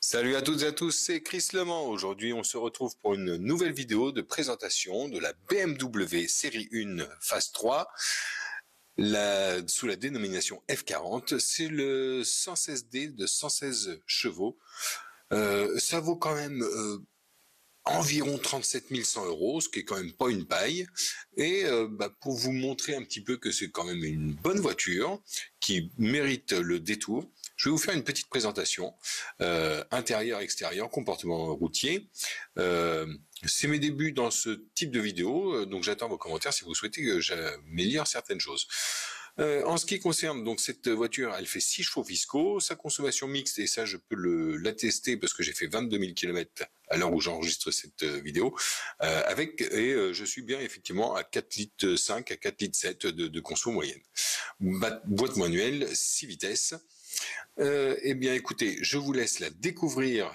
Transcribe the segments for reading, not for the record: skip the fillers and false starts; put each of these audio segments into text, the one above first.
Salut à toutes et à tous, c'est Chris Lemant. Aujourd'hui, on se retrouve pour une nouvelle vidéo de présentation de la BMW série 1 phase 3, sous la dénomination F40. C'est le 116D de 116 chevaux. Ça vaut quand même environ 37 100 €, ce qui est quand même pas une paille. Et pour vous montrer un petit peu que c'est quand même une bonne voiture qui mérite le détour, je vais vous faire une petite présentation, intérieur, extérieur, comportement routier. C'est mes débuts dans ce type de vidéo, donc j'attends vos commentaires si vous souhaitez que j'améliore certaines choses. En ce qui concerne donc cette voiture, elle fait 6 chevaux fiscaux, sa consommation mixte, et ça je peux l'attester parce que j'ai fait 22 000 km à l'heure où j'enregistre cette vidéo, je suis bien effectivement à 4,5 litres à 4,7 litres de conso moyenne. Boîte manuelle, 6 vitesses. Eh bien écoutez, je vous laisse la découvrir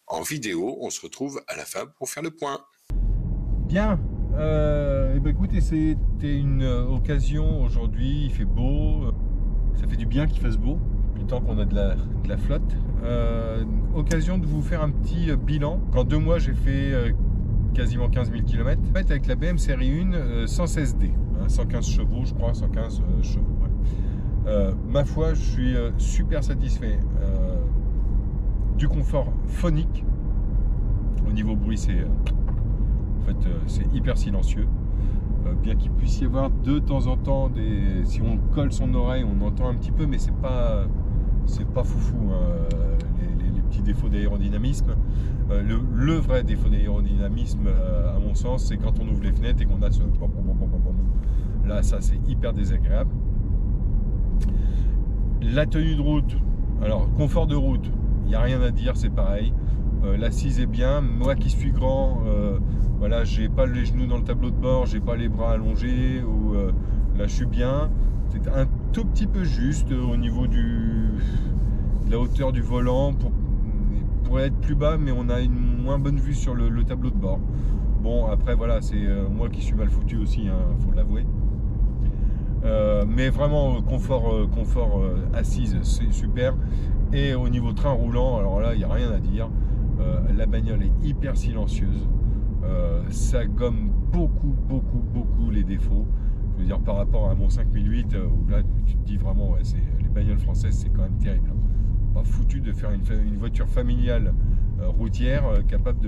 en vidéo, on se retrouve à la fin pour faire le point. Bien, écoutez, c'était une occasion aujourd'hui, il fait beau, ça fait du bien qu'il fasse beau, du temps qu'on a de la flotte. Occasion de vous faire un petit bilan. En 2 mois, j'ai fait quasiment 15 000 km. En fait, avec la BM série 1 116D, 115 chevaux, je crois, 115 chevaux. Ouais. Ma foi, je suis super satisfait du confort phonique. Au niveau bruit, c'est hyper silencieux. Bien qu'il puisse y avoir de temps en temps si on colle son oreille, on entend un petit peu, mais c'est pas foufou, hein, les petits défauts d'aérodynamisme. Le vrai défaut d'aérodynamisme, à mon sens, c'est quand on ouvre les fenêtres et qu'on a ce là, ça c'est hyper désagréable. La tenue de route, alors confort de route, il n'y a rien à dire, c'est pareil. L'assise est bien. Moi qui suis grand, voilà, j'ai pas les genoux dans le tableau de bord, j'ai pas les bras allongés, là je suis bien. C'est un tout petit peu juste au niveau de la hauteur du volant pour être plus bas, mais on a une moins bonne vue sur le tableau de bord. Bon, après voilà, c'est moi qui suis mal foutu aussi, hein, faut l'avouer. Mais vraiment confort assise, c'est super. Et au niveau train roulant, alors là il n'y a rien à dire. La bagnole est hyper silencieuse, ça gomme beaucoup les défauts. Je veux dire, par rapport à mon 5008, où là tu te dis vraiment, ouais, les bagnoles françaises c'est quand même terrible, hein. Pas foutu de faire une voiture familiale routière capable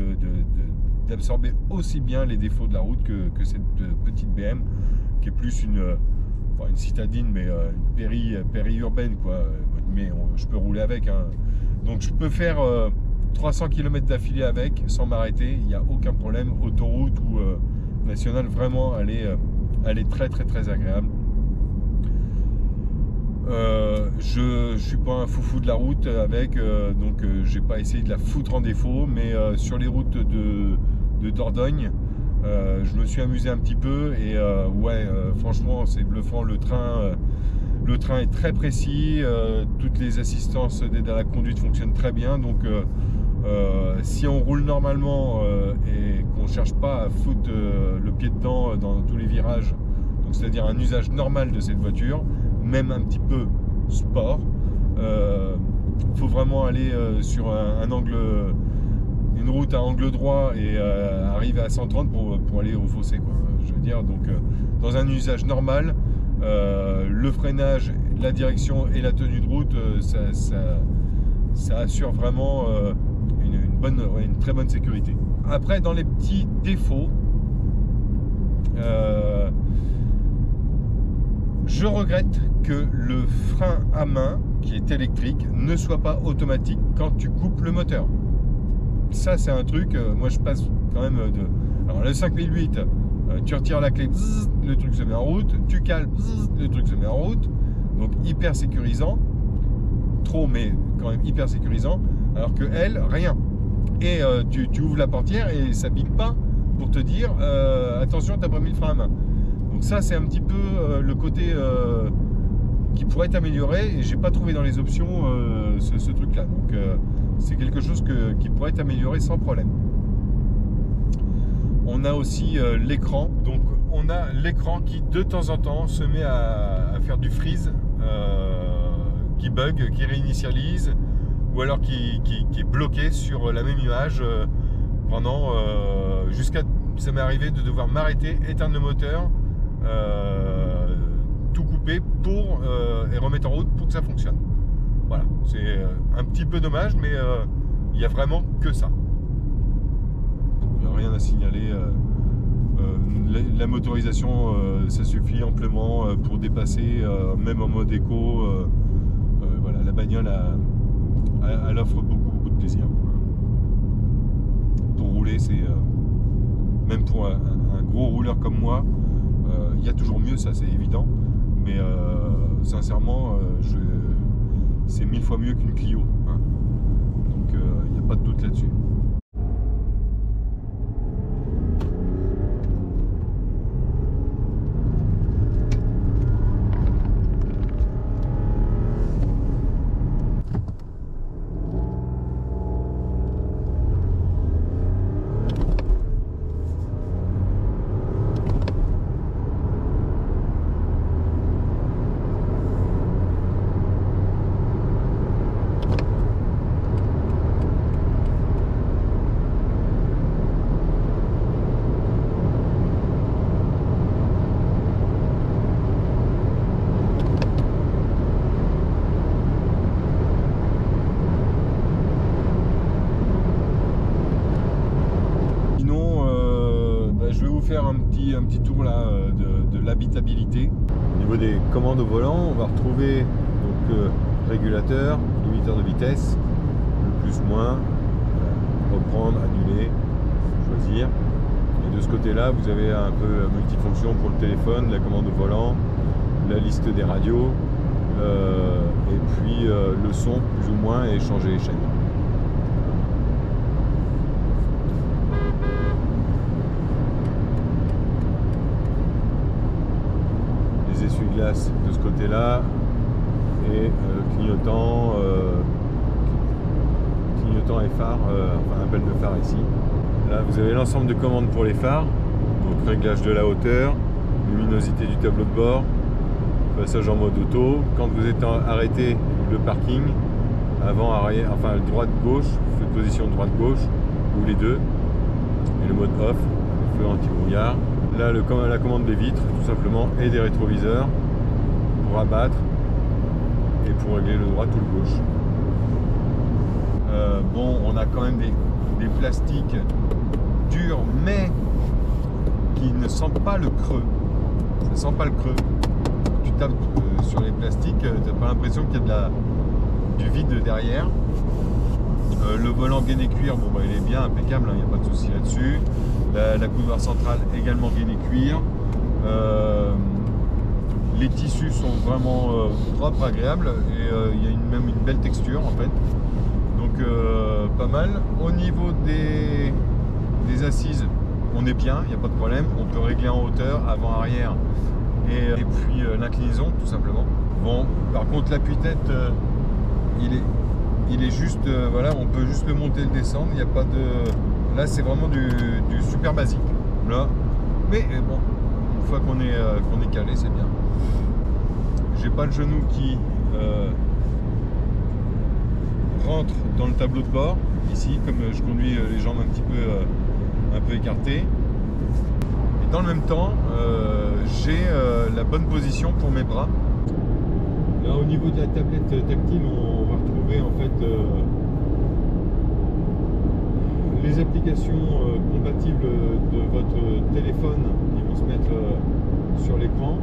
d'absorber aussi bien les défauts de la route que cette petite BM qui est plus une citadine, mais une périurbaine quoi. Mais je peux rouler avec, hein. Donc je peux faire 300 km d'affilée avec sans m'arrêter, il n'y a aucun problème. Autoroute ou nationale, vraiment elle est très agréable. Je suis pas un foufou de la route avec, donc j'ai pas essayé de la foutre en défaut, mais sur les routes de Dordogne, je me suis amusé un petit peu et franchement c'est bluffant. Le train est très précis, toutes les assistances d'aide à la conduite fonctionnent très bien, donc si on roule normalement et qu'on ne cherche pas à foutre le pied dedans dans tous les virages, donc c'est-à-dire un usage normal de cette voiture, même un petit peu sport, faut vraiment aller sur un angle, une route à angle droit et arriver à 130 pour aller au fossé, quoi. Je veux dire, donc dans un usage normal, le freinage, la direction et la tenue de route, ça assure vraiment une très bonne sécurité. Après, dans les petits défauts, je regrette que le frein à main, qui est électrique, ne soit pas automatique quand tu coupes le moteur. Ça c'est un truc, moi je passe quand même alors le 5008, tu retires la clé, bzzz, le truc se met en route, tu cales, bzzz, le truc se met en route, donc hyper sécurisant, trop mais quand même hyper sécurisant, alors que elle, rien. Et tu ouvres la portière et ça bip pas pour te dire attention, t'as pas mis le frein à main. Donc ça c'est un petit peu le côté qui pourrait être amélioré, et j'ai pas trouvé dans les options ce truc là, donc c'est quelque chose qui pourrait être amélioré sans problème. On a aussi l'écran, donc on a l'écran qui de temps en temps se met à faire du freeze, qui bug, qui réinitialise, ou alors qui est bloqué sur la même image pendant jusqu'à, ça m'est arrivé de devoir m'arrêter, éteindre le moteur, tout couper pour et remettre en route pour que ça fonctionne. Voilà, c'est un petit peu dommage, mais il n'y a vraiment que ça. Il n'y a rien à signaler. La motorisation, ça suffit amplement pour dépasser, même en mode éco. Voilà, la bagnole elle offre beaucoup de plaisir. Pour rouler, c'est même pour un gros rouleur comme moi, il y a toujours mieux, ça c'est évident. Mais sincèrement, c'est 1000 fois mieux qu'une Clio. Hein. Donc il n'y a pas de doute là-dessus. Faire un petit tour là de l'habitabilité. Au niveau des commandes au volant, on va retrouver donc régulateur, limiteur de vitesse, le plus moins, reprendre, annuler, choisir. Et de ce côté-là, vous avez un peu multifonction pour le téléphone, la commande au volant, la liste des radios, et puis le son plus ou moins et changer les chaînes. Essuie-glace de ce côté-là et clignotant et phare, enfin appel de phare ici. Là vous avez l'ensemble de commandes pour les phares, donc réglage de la hauteur, luminosité du tableau de bord, passage en mode auto, quand vous êtes arrêté le parking, avant, arrière, enfin droite-gauche, faites position droite-gauche ou les deux, et le mode off, feu anti-brouillard. Là, la commande des vitres, tout simplement, et des rétroviseurs pour abattre et pour régler le droit ou le gauche. Bon, on a quand même des plastiques durs, mais qui ne sentent pas le creux. Ça sent pas le creux. Tu tapes sur les plastiques, tu n'as pas l'impression qu'il y a du vide derrière. Le volant gainé cuir, bon, bah, il est bien impeccable, il n'y a pas de souci là-dessus. La coudoir centrale également gainé cuir. Les tissus sont vraiment propres, agréables et il y a même une belle texture en fait. Donc pas mal. Au niveau des assises, on est bien, il n'y a pas de problème. On peut régler en hauteur, avant, arrière et puis l'inclinaison tout simplement. Bon, par contre l'appui-tête, il est juste, voilà, on peut juste le monter et le descendre. Il n'y a pas de... Là, c'est vraiment du super basique. Là. Mais bon, une fois qu'on est calé, c'est bien. J'ai pas le genou qui rentre dans le tableau de bord. Ici, comme je conduis les jambes un peu écartées. Et dans le même temps, j'ai la bonne position pour mes bras. Là, au niveau de la tablette tactile, on va retrouver en fait les applications compatibles de votre téléphone qui vont se mettre sur l'écran.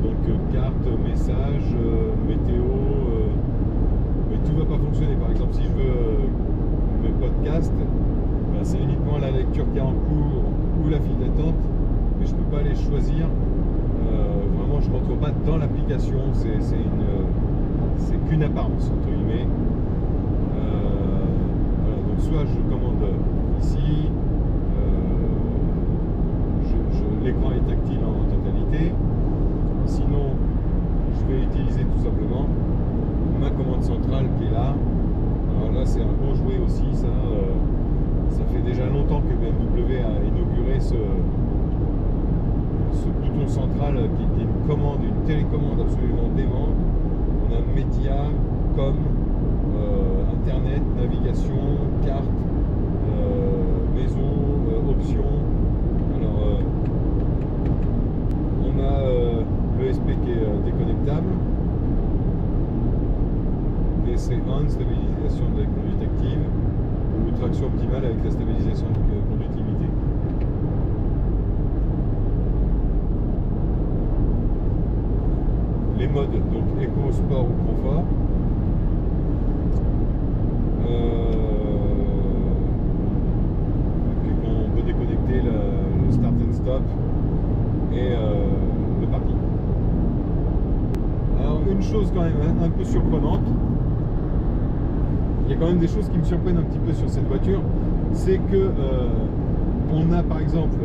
Donc carte, message, météo, mais tout ne va pas fonctionner. Par exemple, si je veux mes podcasts, ben, c'est uniquement la lecture qui est en cours ou la file d'attente, mais je ne peux pas les choisir. Vraiment, je ne rentre pas dans l'application, c'est qu'une apparence entre guillemets. Voilà, donc soit je commande ici, l'écran est tactile en totalité, sinon je vais utiliser tout simplement ma commande centrale qui est là. Alors là c'est un bon jouet aussi, ça fait déjà longtemps que BMW a inauguré ce bouton central qui est une télécommande absolument démente. On a médias, com, internet, navigation, carte, maison, options. Alors on a l'ESP qui est déconnectable, DC on, stabilisation de la conduite active, ou traction optimale avec la stabilisation de conduite limitée. Les modes, donc éco, sport ou confort. Et puis on peut déconnecter le start and stop et le parking. Alors une chose quand même un peu surprenante, il y a quand même des choses qui me surprennent un petit peu sur cette voiture, c'est que on a par exemple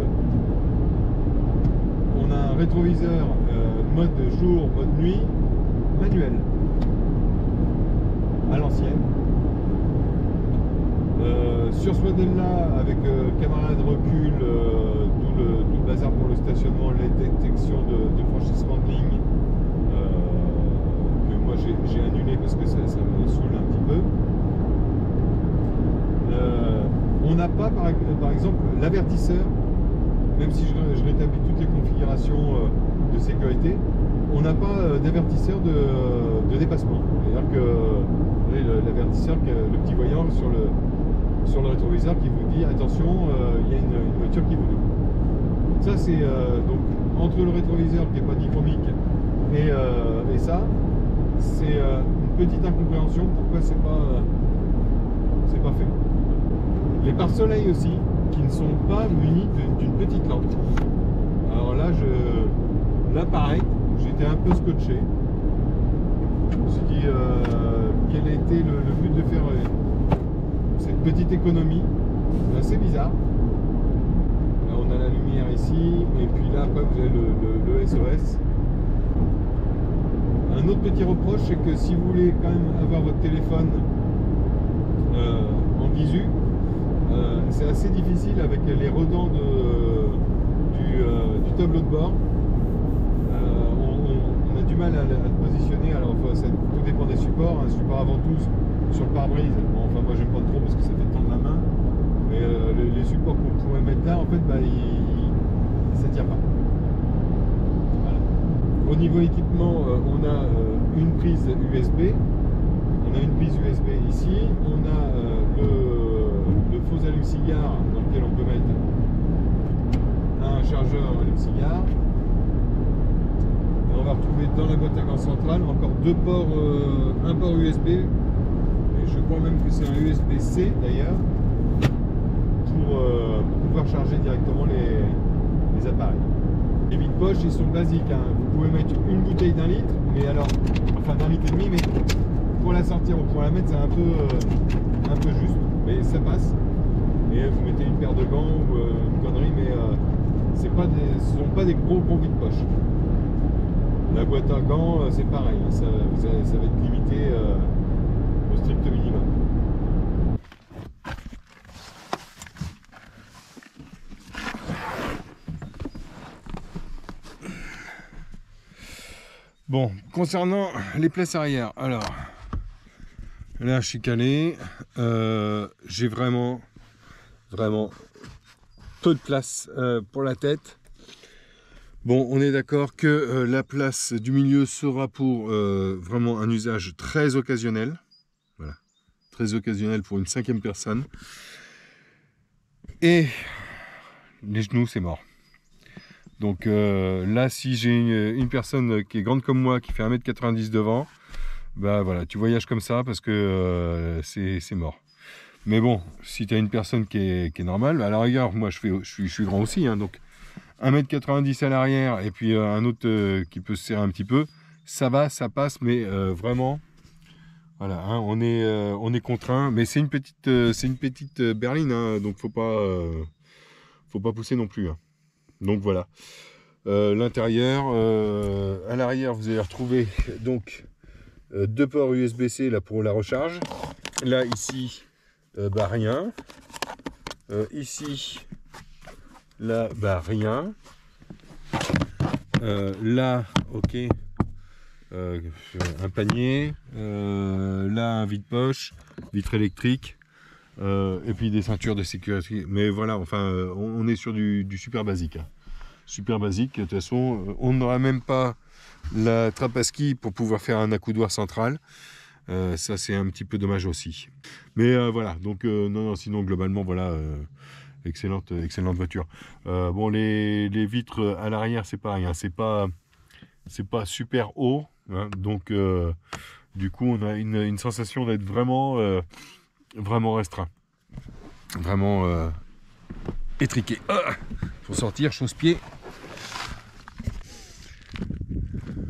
un rétroviseur mode jour, mode nuit, manuel, à l'ancienne. Sur ce modèle-là, avec caméra de recul, tout le bazar pour le stationnement, les détections de franchissement de ligne, que moi j'ai annulé parce que ça me saoule un petit peu. On n'a pas par exemple l'avertisseur, même si je rétablis toutes les configurations de sécurité, on n'a pas d'avertisseur de dépassement. C'est-à-dire que l'avertisseur, le petit voyant sur le rétroviseur qui vous dit attention, il y a une voiture qui vous double. Ça c'est donc entre le rétroviseur qui n'est pas dichromique et ça, c'est une petite incompréhension pourquoi c'est pas fait. Les pare-soleil aussi, qui ne sont pas munis d'une petite lampe. Alors là, pareil, j'étais un peu scotché. Je me suis dit quel a été le but de faire cette petite économie. C'est assez bizarre. Là, on a la lumière ici, et puis là, après, vous avez le SOS. Un autre petit reproche, c'est que si vous voulez quand même avoir votre téléphone en visu, c'est assez difficile avec les redans du tableau de bord. On a du mal à le positionner. Alors tout dépend des supports. Un support avant tout sur le pare-brise. Bon, enfin moi j'aime pas trop parce que ça fait tendre la main. Mais les supports qu'on pourrait mettre là, en fait, ça tient pas. Voilà. Au niveau équipement, on a une prise USB. On a une prise USB ici. On a le faux allume-cigare dans lequel on peut mettre un chargeur allume-cigare. Et on va retrouver dans la boîte à gants centrale encore deux ports, un port USB, et je crois même que c'est un USB-C d'ailleurs, pour pouvoir charger directement les appareils. Les vides-poches, ils sont basiques, hein. Vous pouvez mettre une bouteille d'1 litre, mais alors, enfin d'1,5 litre, mais pour la sortir ou pour la mettre, c'est un peu juste, mais ça passe. Et vous mettez une paire de gants ou une connerie, mais ce ne sont pas des gros vides-poches. La boîte à gants, c'est pareil, hein. Ça va être limité au strict minimum. Bon, concernant les places arrière, alors là je suis calé, j'ai vraiment peu de place pour la tête. Bon, on est d'accord que la place du milieu sera pour vraiment un usage très occasionnel, voilà, très occasionnel pour une 5e personne. Et les genoux, c'est mort. Donc là, si j'ai une personne qui est grande comme moi, qui fait 1,90 m devant, bah voilà, tu voyages comme ça parce que c'est mort. Mais bon, si tu as une personne qui est normale, à la rigueur, moi je suis grand aussi, hein, donc 1,90 m à l'arrière et puis un autre qui peut se serrer un petit peu, ça va, ça passe, mais vraiment, voilà, hein, on est contraint, mais c'est une petite berline, hein, donc faut pas pousser non plus, hein. Donc voilà, l'intérieur, à l'arrière vous allez retrouver donc deux ports USB-C là pour la recharge. Là ici, bah rien. Ici, là, bah rien. Là, ok. un panier, là un vide-poche, vitre électrique, et puis des ceintures de sécurité. Mais voilà, enfin, on est sur du super basique. Hein. Super basique, de toute façon, on n'aura même pas la trappe à ski pour pouvoir faire un accoudoir central. Ça, c'est un petit peu dommage aussi. Mais voilà, donc non, sinon, globalement, voilà, excellente voiture. Bon, les vitres à l'arrière, c'est pareil, hein, c'est pas super haut, hein, donc du coup, on a une sensation d'être vraiment restreint, vraiment étriqué. Pour sortir, chausse-pied.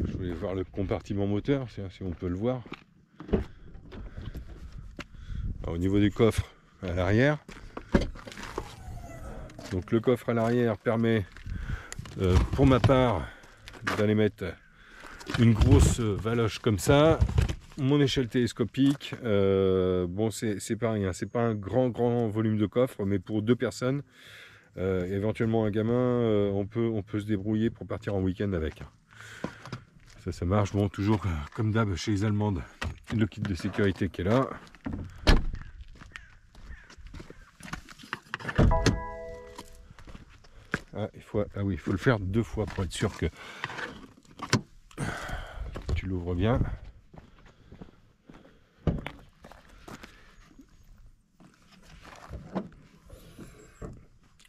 Je voulais voir le compartiment moteur, si on peut le voir. Alors, au niveau du coffre à l'arrière, donc le coffre à l'arrière permet, pour ma part, d'aller mettre une grosse valoche comme ça, mon échelle télescopique. Bon, c'est pareil, hein, c'est pas un grand volume de coffre, mais pour 2 personnes, éventuellement un gamin, on peut se débrouiller pour partir en week-end avec. Ça marche. Bon, toujours comme d'hab chez les Allemandes, le kit de sécurité qui est là. Il faut le faire 2 fois pour être sûr que tu l'ouvres bien.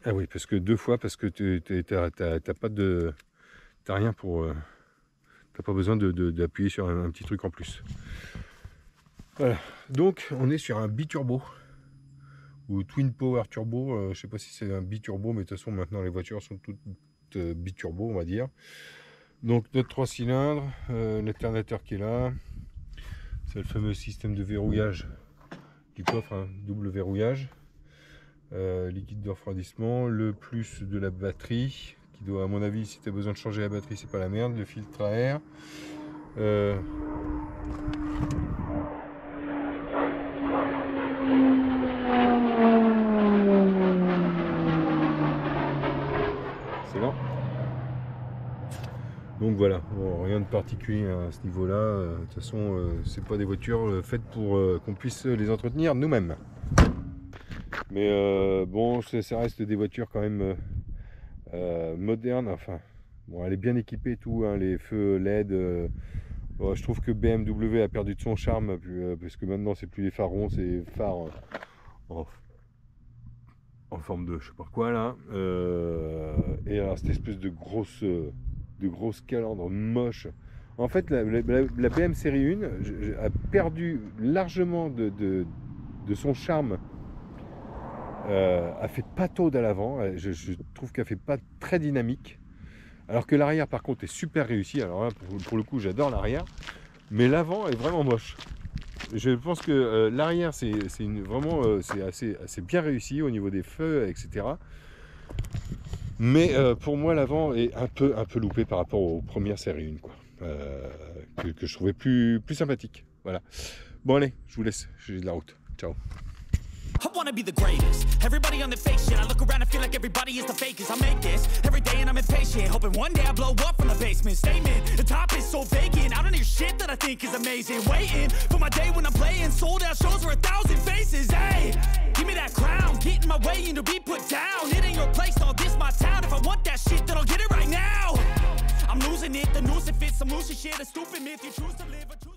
Ah oui, parce que 2 fois, parce que t'as rien pour... t'as pas besoin d'appuyer sur un petit truc en plus. Voilà, donc on est sur un biturbo ou Twin Power Turbo, je sais pas si c'est un biturbo, mais de toute façon maintenant les voitures sont toutes biturbo, on va dire. Donc notre 3 cylindres, l'alternateur qui est là, c'est le fameux système de verrouillage du coffre, hein, double verrouillage, liquide de refroidissement, le plus de la batterie qui doit, à mon avis, si tu as besoin de changer la batterie, c'est pas la merde, le filtre à air. C'est lent. Donc voilà, bon, rien de particulier à ce niveau-là. De toute façon, c'est pas des voitures faites pour qu'on puisse les entretenir nous-mêmes. Mais bon, ça reste des voitures quand même modernes. Enfin, bon, elle est bien équipée et tout, hein, les feux LED. Bon, je trouve que BMW a perdu de son charme parce que maintenant c'est plus des phares ronds, c'est des phares en forme de je sais pas quoi là. Et alors cette espèce de grosse calandre moche. En fait, la BM série 1 a perdu largement de son charme. Elle fait pas tôt à l'avant, je trouve qu'elle fait pas très dynamique. Alors que l'arrière par contre est super réussi. Alors là, pour le coup, j'adore l'arrière, mais l'avant est vraiment moche. Je pense que l'arrière c'est vraiment assez bien réussi au niveau des feux, etc. Mais pour moi, l'avant est un peu loupé par rapport aux premières séries 1, quoi. Que je trouvais plus sympathique. Voilà. Bon allez, je vous laisse, j'ai de la route. Ciao. I wanna be the greatest. Everybody on the fake shit. I look around and feel like everybody is the fakest. I make this every day and I'm impatient, hoping one day I blow up from the basement. Statement, the top is so vacant. I don't hear shit that I think is amazing. Waiting for my day when I'm playing sold out shows for 1,000 faces. Hey, give me that crown, get in my way and to be put down. It ain't your place, all this my town. If I want that shit, then I'll get it right now. I'm losing it, the noose it fits. I'm losing shit, a stupid myth. You choose to live or choose